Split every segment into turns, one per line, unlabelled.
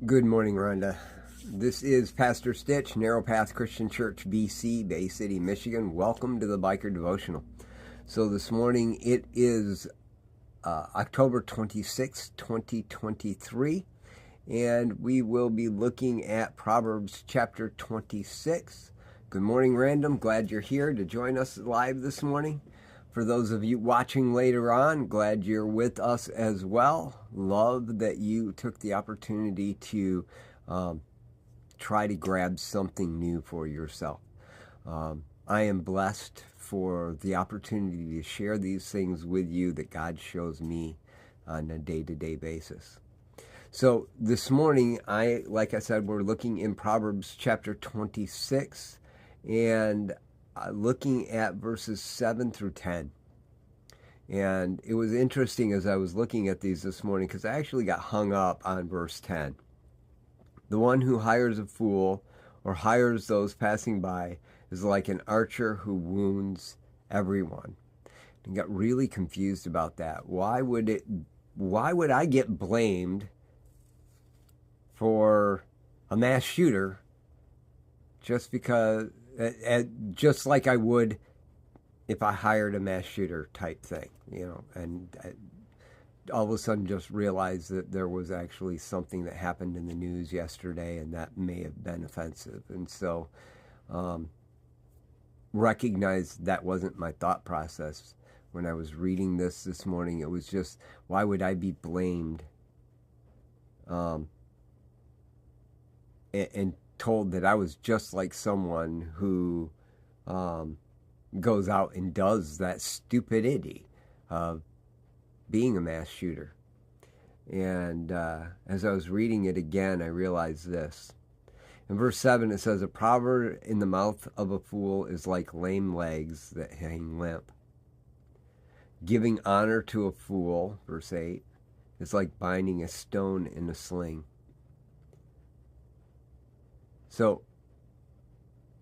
Good morning, Rhonda. This is Pastor Stitch, Narrow Path Christian Church, BC, Bay City, Michigan. Welcome to the Biker Devotional. So this morning it is October 26, 2023, and we will be looking at Proverbs chapter 26. Good morning, Random. Glad you're here to join us live this morning. For those of you watching later on, glad you're with us as well. Love that you took the opportunity to try to grab something new for yourself. I am blessed for the opportunity to share these things with you that God shows me on a day-to-day basis. So this morning, like I said, we're looking in Proverbs chapter 26 and looking at verses 7 through 10. And it was interesting as I was looking at these this morning because I actually got hung up on verse 10. The one who hires a fool or hires those passing by is like an archer who wounds everyone. And got really confused about that. Why would I get blamed for a mass shooter just like I would if I hired a mass shooter type thing, and all of a sudden just realized that there was actually something that happened in the news yesterday and that may have been offensive. And so recognized that wasn't my thought process when I was reading this morning. It was just, why would I be blamed and told that I was just like someone who goes out and does that stupidity of being a mass shooter. And as I was reading it again, I realized this. In verse 7, it says, a proverb in the mouth of a fool is like lame legs that hang limp. Giving honor to a fool, verse 8, is like binding a stone in a sling. So,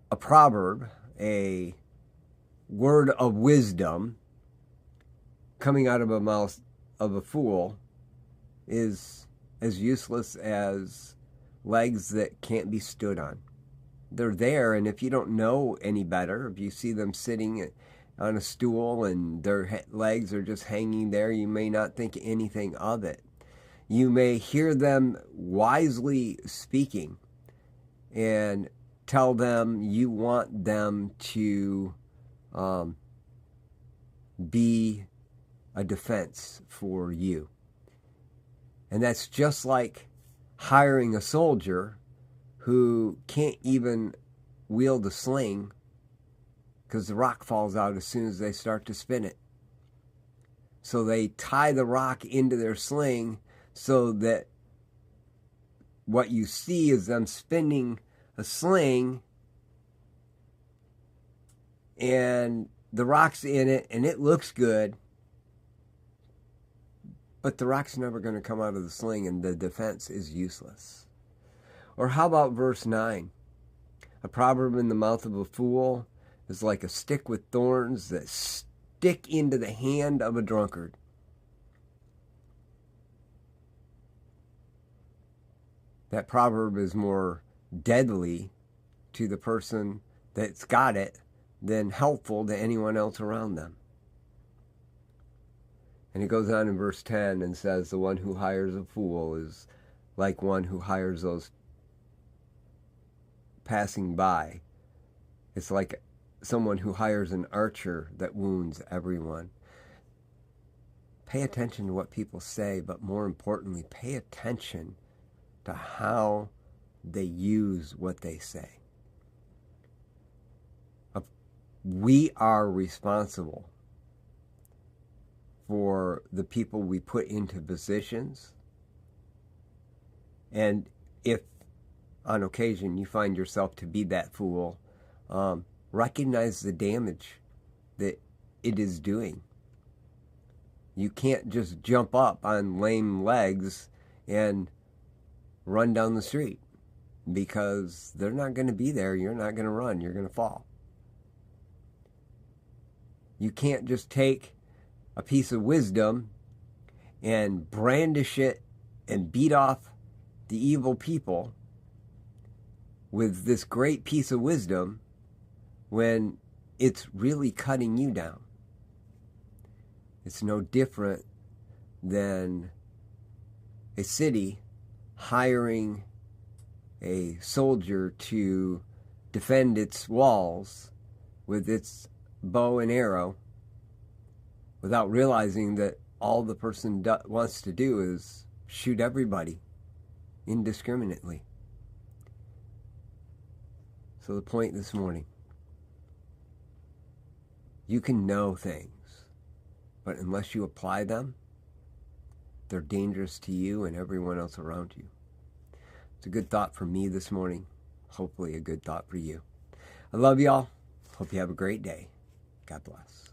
a proverb, a word of wisdom coming out of a mouth of a fool is as useless as legs that can't be stood on. They're there, and if you don't know any better, if you see them sitting on a stool and their legs are just hanging there, you may not think anything of it. You may hear them wisely speaking and tell them you want them to be a defense for you. And that's just like hiring a soldier who can't even wield a sling because the rock falls out as soon as they start to spin it. So they tie the rock into their sling so that what you see is them spinning a sling and the rock's in it and it looks good, but the rock's never going to come out of the sling and the defense is useless. Or how about verse 9? A proverb in the mouth of a fool is like a stick with thorns that stick into the hand of a drunkard. That proverb is more deadly to the person that's got it than helpful to anyone else around them. And it goes on in verse 10 and says, the one who hires a fool is like one who hires those passing by. It's like someone who hires an archer that wounds everyone. Pay attention to what people say, but more importantly, pay attention to how they use what they say. We are responsible for the people we put into positions. And if on occasion you find yourself to be that fool, recognize the damage that it is doing. You can't just jump up on lame legs and run down the street, because they're not going to be there. You're not going to run. You're going to fall. You can't just take a piece of wisdom and brandish it and beat off the evil people with this great piece of wisdom when it's really cutting you down. It's no different than a city hiring a soldier to defend its walls with its bow and arrow without realizing that all the person wants to do is shoot everybody indiscriminately. So the point this morning, you can know things, but unless you apply them, they're dangerous to you and everyone else around you. It's a good thought for me this morning. Hopefully a good thought for you. I love y'all. Hope you have a great day. God bless.